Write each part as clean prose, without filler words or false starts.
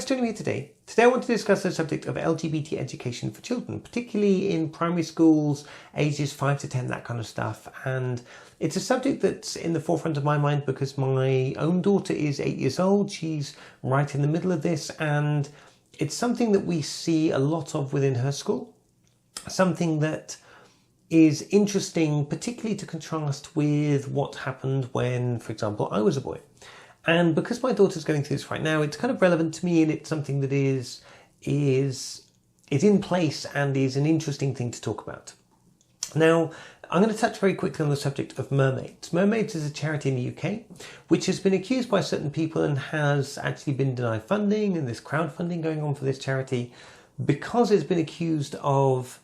Thanks for joining me today. Today I want to discuss the subject of LGBT education for children, particularly in primary schools, ages 5 to 10, that kind of stuff. And it's a subject that's in the forefront of my mind because my own daughter is 8 years old. She's right in the middle of this, and it's something that we see a lot of within her school. Something that is interesting, particularly to contrast with what happened when, for example, I was a boy. And because my daughter's going through this right now, it's kind of relevant to me, and it's something that is in place and is an interesting thing to talk about. Now, I'm going to touch very quickly on the subject of Mermaids. Mermaids is a charity in the UK, which has been accused by certain people and has actually been denied funding, and this crowdfunding going on for this charity because it's been accused of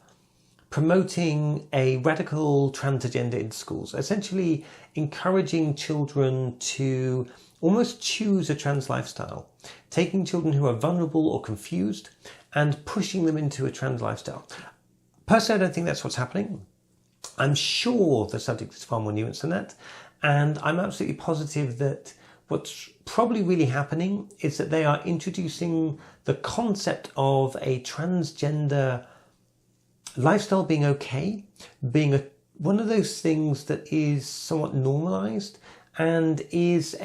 promoting a radical trans agenda in schools, essentially encouraging children to almost choose a trans lifestyle, taking children who are vulnerable or confused and pushing them into a trans lifestyle. Personally, I don't think that's what's happening. I'm sure the subject is far more nuanced than that, and I'm absolutely positive that what's probably really happening is that they are introducing the concept of a transgender lifestyle being okay, being one of those things that is somewhat normalized and is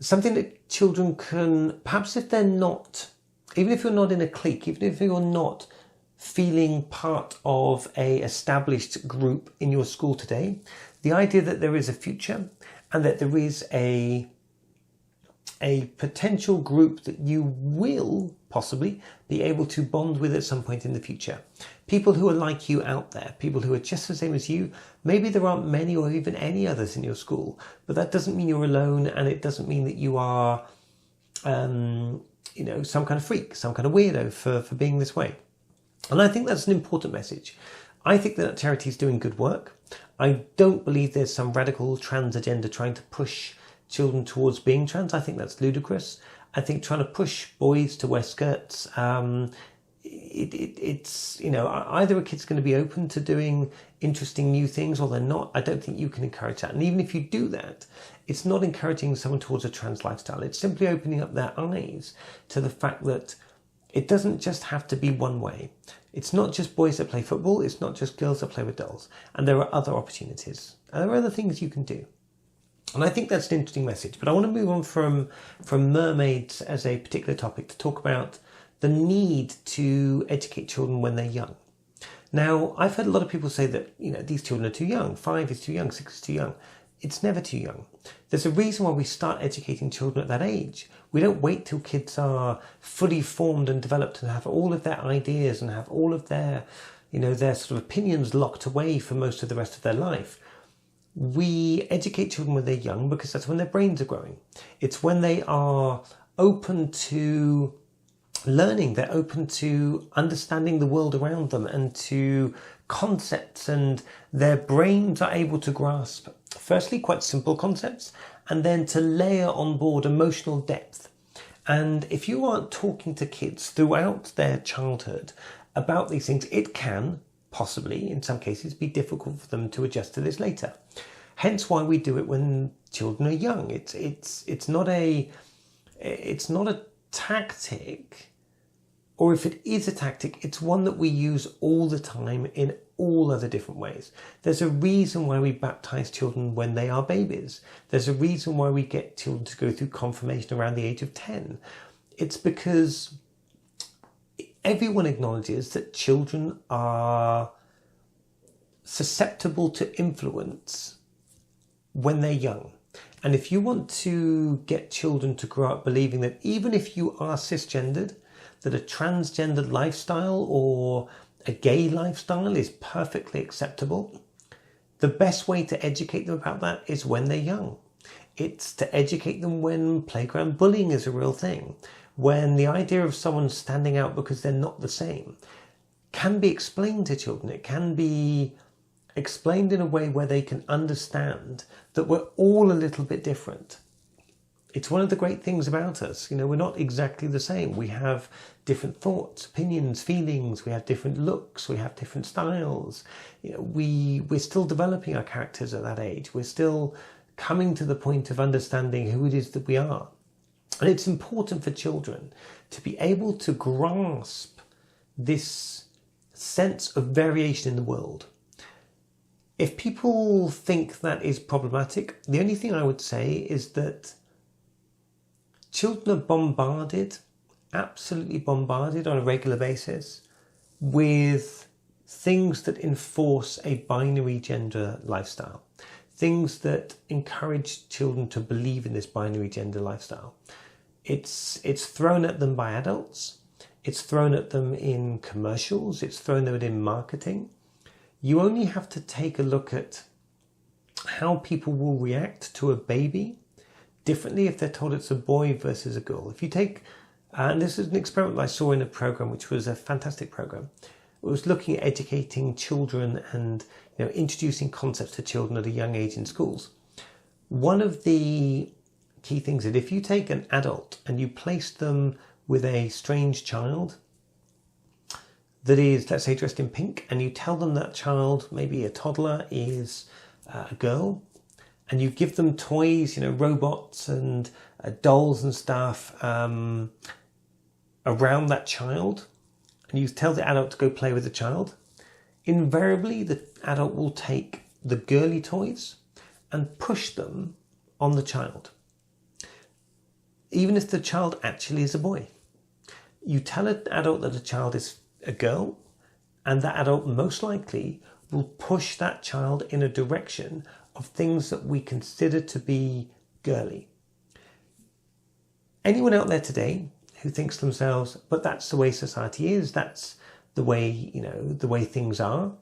something that children can, perhaps if they're not, even if you're not in a clique, even if you're not feeling part of a established group in your school today, the idea that there is a future and that there is a potential group that you will possibly be able to bond with at some point in the future. People who are like you out there, people who are just the same as you. Maybe there aren't many or even any others in your school, but that doesn't mean you're alone, and it doesn't mean that you are, some kind of freak, some kind of weirdo for being this way. And I think that's an important message. I think that charity is doing good work. I don't believe there's some radical trans agenda trying to push children towards being trans. I think that's ludicrous. I think trying to push boys to wear skirts, it's either a kid's going to be open to doing interesting new things or they're not. I don't think you can encourage that. And even if you do that, it's not encouraging someone towards a trans lifestyle. It's simply opening up their eyes to the fact that it doesn't just have to be one way. It's not just boys that play football. It's not just girls that play with dolls. And there are other opportunities. And there are other things you can do. And I think that's an interesting message. But I want to move on from mermaids as a particular topic to talk about the need to educate children when they're young. Now, I've heard a lot of people say that, these children are too young. 5 is too young, 6 is too young. It's never too young. There's a reason why we start educating children at that age. We don't wait till kids are fully formed and developed and have all of their ideas and have all of their, their sort of opinions locked away for most of the rest of their life. We educate children when they're young because that's when their brains are growing. It's when they are open to learning, they're open to understanding the world around them and to concepts, and their brains are able to grasp, firstly, quite simple concepts, and then to layer on board emotional depth. And if you aren't talking to kids throughout their childhood about these things, it can possibly, in some cases, be difficult for them to adjust to this later. Hence why we do it when children are young. It's not a tactic, or if it is a tactic, it's one that we use all the time in all other different ways. There's a reason why we baptize children when they are babies. There's a reason why we get children to go through confirmation around the age of 10. It's because everyone acknowledges that children are susceptible to influence when they're young. And if you want to get children to grow up believing that even if you are cisgendered, that a transgendered lifestyle or a gay lifestyle is perfectly acceptable, the best way to educate them about that is when they're young. It's to educate them when playground bullying is a real thing, when the idea of someone standing out because they're not the same can be explained to children. It can be explained in a way where they can understand that we're all a little bit different. It's one of the great things about us. We're not exactly the same. We have different thoughts, opinions, feelings. We have different looks. We have different styles. We're still developing our characters at that age. We're still coming to the point of understanding who it is that we are. And it's important for children to be able to grasp this sense of variation in the world. If people think that is problematic, the only thing I would say is that children are bombarded, absolutely bombarded on a regular basis with things that enforce a binary gender lifestyle, things that encourage children to believe in this binary gender lifestyle. It's thrown at them by adults, it's thrown at them in commercials, it's thrown at them in marketing. You only have to take a look at how people will react to a baby differently if they're told it's a boy versus a girl. If you take, and this is an experiment I saw in a program, which was a fantastic program. It was looking at educating children and introducing concepts to children at a young age in schools. One of the key things is that if you take an adult and you place them with a strange child that is, let's say, dressed in pink, and you tell them that child, maybe a toddler, is a girl, and you give them toys, robots and dolls and stuff around that child, and you tell the adult to go play with the child, invariably the adult will take the girly toys and push them on the child, even if the child actually is a boy. You tell an adult that a child is a girl, and that adult most likely will push that child in a direction of things that we consider to be girly. Anyone out there today who thinks to themselves, but that's the way society is, that's the way, the way things are.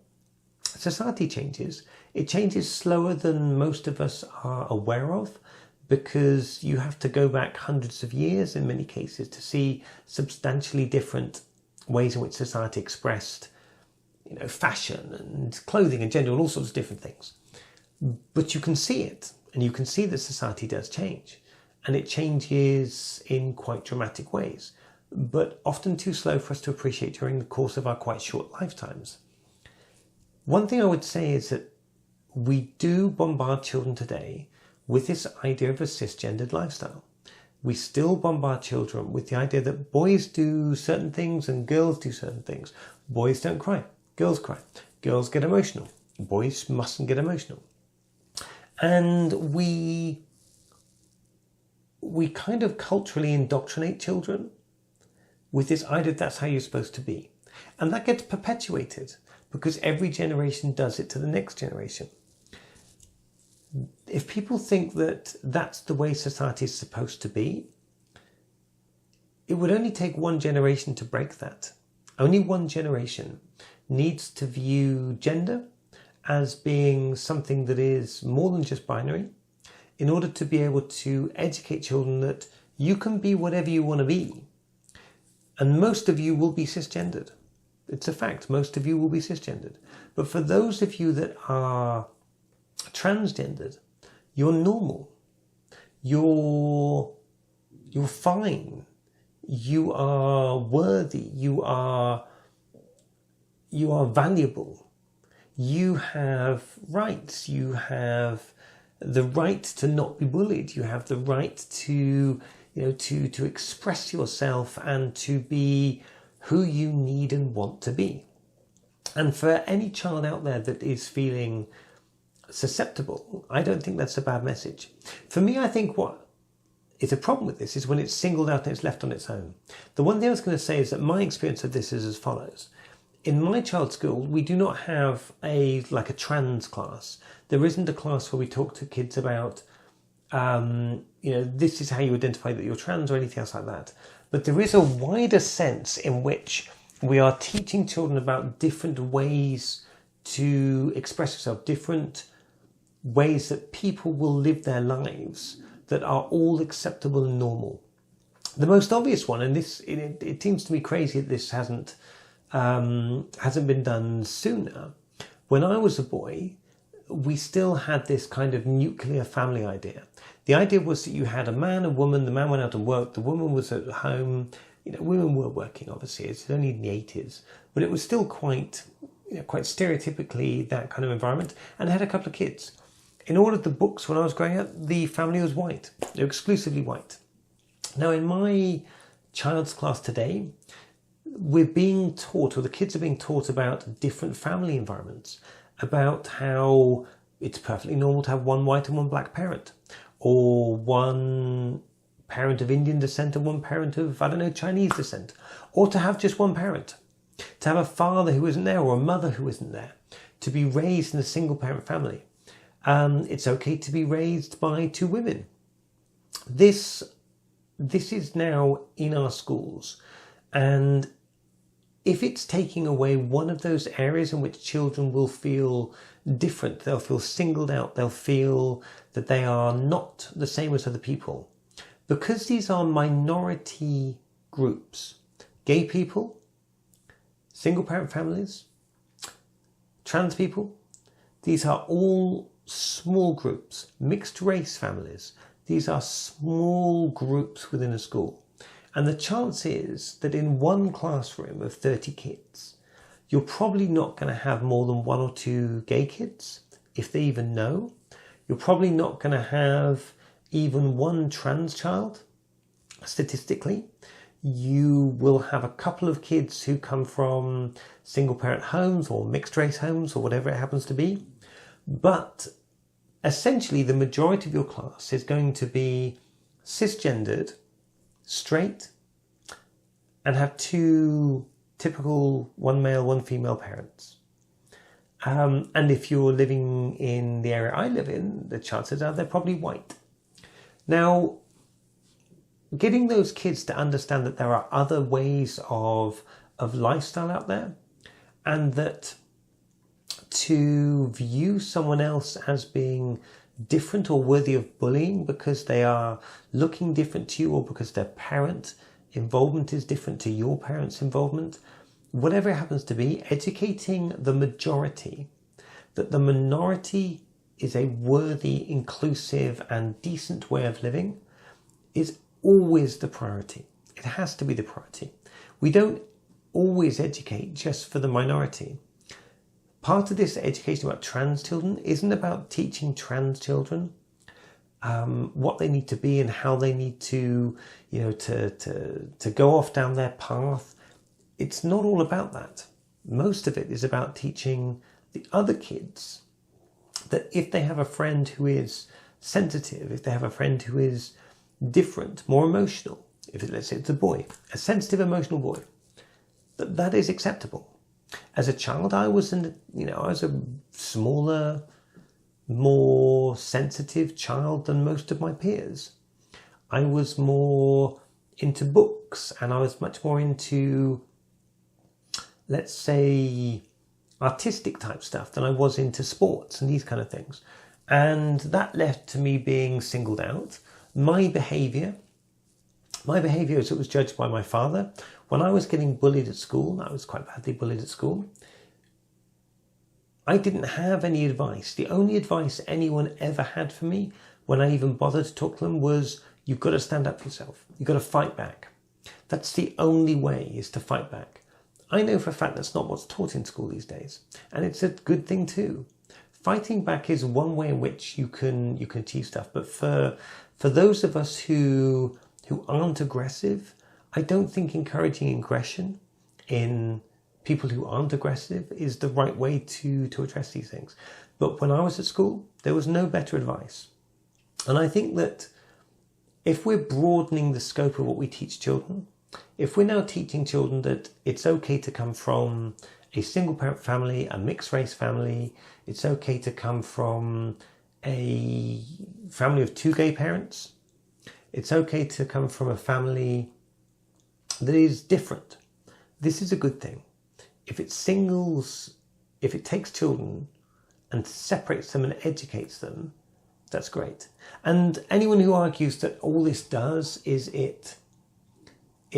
Society changes. It changes slower than most of us are aware of, because you have to go back hundreds of years in many cases to see substantially different ways in which society expressed, fashion and clothing and gender and all sorts of different things. But you can see it, and you can see that society does change, and it changes in quite dramatic ways, but often too slow for us to appreciate during the course of our quite short lifetimes. One thing I would say is that we do bombard children today with this idea of a cisgendered lifestyle. We still bombard children with the idea that boys do certain things and girls do certain things. Boys don't cry, girls cry. Girls get emotional, boys mustn't get emotional. And we kind of culturally indoctrinate children with this idea that that's how you're supposed to be. And that gets perpetuated because every generation does it to the next generation. If people think that that's the way society is supposed to be, it would only take one generation to break that. Only one generation needs to view gender as being something that is more than just binary, in order to be able to educate children that you can be whatever you want to be. And most of you will be cisgendered. It's a fact, most of you will be cisgendered. But for those of you that are transgendered, you're normal, you're fine, you are worthy, you are valuable, you have rights, you have the right to not be bullied, you have the right to to express yourself and to be who you need and want to be. And for any child out there that is feeling susceptible, I don't think that's a bad message. For me, I think what is a problem with this is when it's singled out and it's left on its own. The one thing I was going to say is that my experience of this is as follows. In my child's school, we do not have a trans class. There isn't a class where we talk to kids about, this is how you identify that you're trans or anything else like that. But there is a wider sense in which we are teaching children about different ways to express yourself, different ways that people will live their lives that are all acceptable and normal. The most obvious one, and it seems to me crazy that this hasn't been done sooner. When I was a boy, we still had this kind of nuclear family idea. The idea was that you had a man, a woman, the man went out and worked, the woman was at home. Women were working, obviously, it's only in the 80s, but it was still quite stereotypically that kind of environment, and had a couple of kids. In all of the books when I was growing up, the family was white. They were exclusively white. Now, in my child's class today, we're being taught, or the kids are being taught, about different family environments, about how it's perfectly normal to have one white and one black parent, or one parent of Indian descent and one parent of, I don't know, Chinese descent, or to have just one parent, to have a father who isn't there or a mother who isn't there, to be raised in a single parent family. It's okay to be raised by two women. This is now in our schools, and if it's taking away one of those areas in which children will feel different, they'll feel singled out, they'll feel that they are not the same as other people, because these are minority groups, gay people, single parent families, trans people, these are all small groups, mixed race families. These are small groups within a school. And the chance is that in one classroom of 30 kids, you're probably not going to have more than one or two gay kids, if they even know. You're probably not going to have even one trans child, statistically. You will have a couple of kids who come from single parent homes or mixed race homes or whatever it happens to be. But essentially the majority of your class is going to be cisgendered, straight, and have two typical one male, one female parents. And if you're living in the area I live in, the chances are they're probably white. Now, getting those kids to understand that there are other ways of lifestyle out there, and that to view someone else as being different or worthy of bullying because they are looking different to you, or because their parent involvement is different to your parents' involvement, whatever it happens to be, educating the majority that the minority is a worthy, inclusive and decent way of living is always the priority. It has to be the priority. We don't always educate just for the minority. Part of this education about trans children isn't about teaching trans children what they need to be and how they need to, to go off down their path. It's not all about that. Most of it is about teaching the other kids that if they have a friend who is sensitive, if they have a friend who is different, more emotional, let's say it's a boy, a sensitive, emotional boy, that is acceptable. As a child, I was a smaller, more sensitive child than most of my peers. I was more into books, and I was much more into, let's say, artistic type stuff than I was into sports and these kind of things. And that led to me being singled out. My behaviour as it was judged by my father. When I was getting bullied at school, I was quite badly bullied at school, I didn't have any advice. The only advice anyone ever had for me when I even bothered to talk to them was, you've got to stand up for yourself. You've got to fight back. That's the only way, is to fight back. I know for a fact that's not what's taught in school these days. And it's a good thing too. Fighting back is one way in which you can achieve stuff. But for those of us who aren't aggressive, I don't think encouraging aggression in people who aren't aggressive is the right way to address these things. But when I was at school, there was no better advice. And I think that if we're broadening the scope of what we teach children, if we're now teaching children that it's okay to come from a single parent family, a mixed race family, it's okay to come from a family of two gay parents, it's okay to come from a family that is different, this is a good thing. If it takes children and separates them and educates them, that's great. And anyone who argues that all this does is it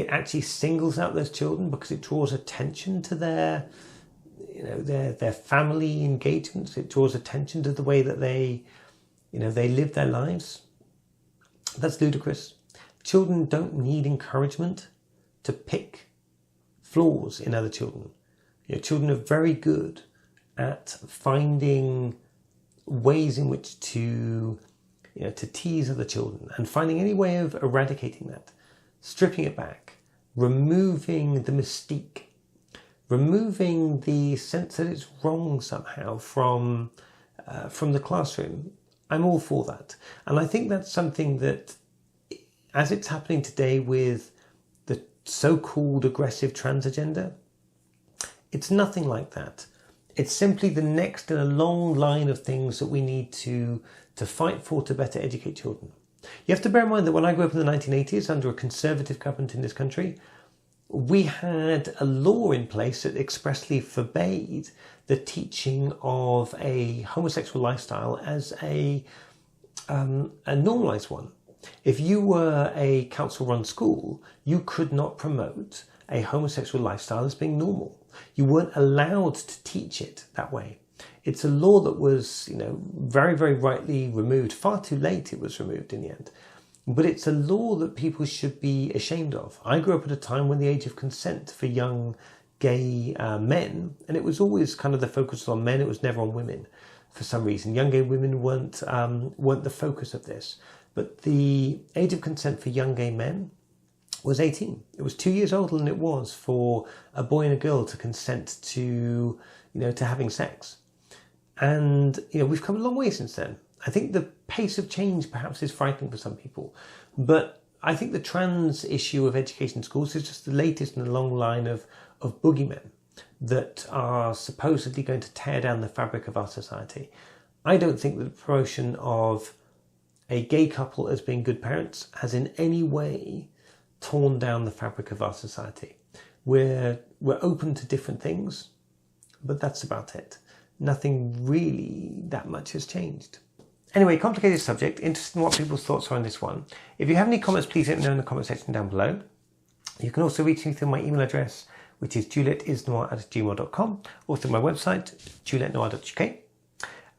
actually singles out those children because it draws attention to their family engagements, it draws attention to the way that they live their lives, that's ludicrous. Children don't need encouragement to pick flaws in other children. Children are very good at finding ways in which to tease other children and finding any way of eradicating that. stripping it back, removing the mystique, removing the sense that it's wrong somehow from the classroom. I'm all for that. And I think that's something that, as it's happening today with the so-called aggressive trans agenda, it's nothing like that. It's simply the next in a long line of things that we need to fight for to better educate children. You have to bear in mind that when I grew up in the 1980s under a conservative government in this country, we had a law in place that expressly forbade the teaching of a homosexual lifestyle as a normalised one. If you were a council-run school, you could not promote a homosexual lifestyle as being normal. You weren't allowed to teach it that way. It's a law that was, very, very rightly removed. Far too late it was removed in the end. But it's a law that people should be ashamed of. I grew up at a time when the age of consent for young gay men, and it was always kind of the focus on men, it was never on women for some reason. Young gay women weren't the focus of this. But the age of consent for young gay men was 18. It was 2 years older than it was for a boy and a girl to consent to, to having sex. And, we've come a long way since then. I think the pace of change perhaps is frightening for some people. But I think the trans issue of education in schools is just the latest in a long line of boogeymen that are supposedly going to tear down the fabric of our society. I don't think that the promotion of a gay couple as being good parents has in any way torn down the fabric of our society. We're open to different things, but that's about it. Nothing really that much has changed. Anyway, complicated subject. Interested in what people's thoughts are on this one. If you have any comments, please let me know in the comment section down below. You can also reach me through my email address, which is juliettesnoir@gmail.com, or through my website, juliettenoir.uk.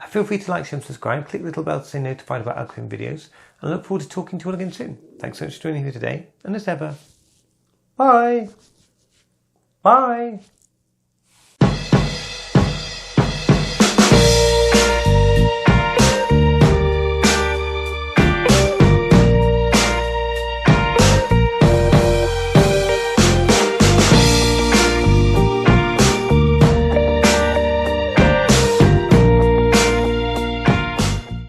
Feel free to like, share and subscribe. Click the little bell to stay notified about upcoming videos. And I look forward to talking to you all again soon. Thanks so much for joining me today. And as ever, bye. Bye.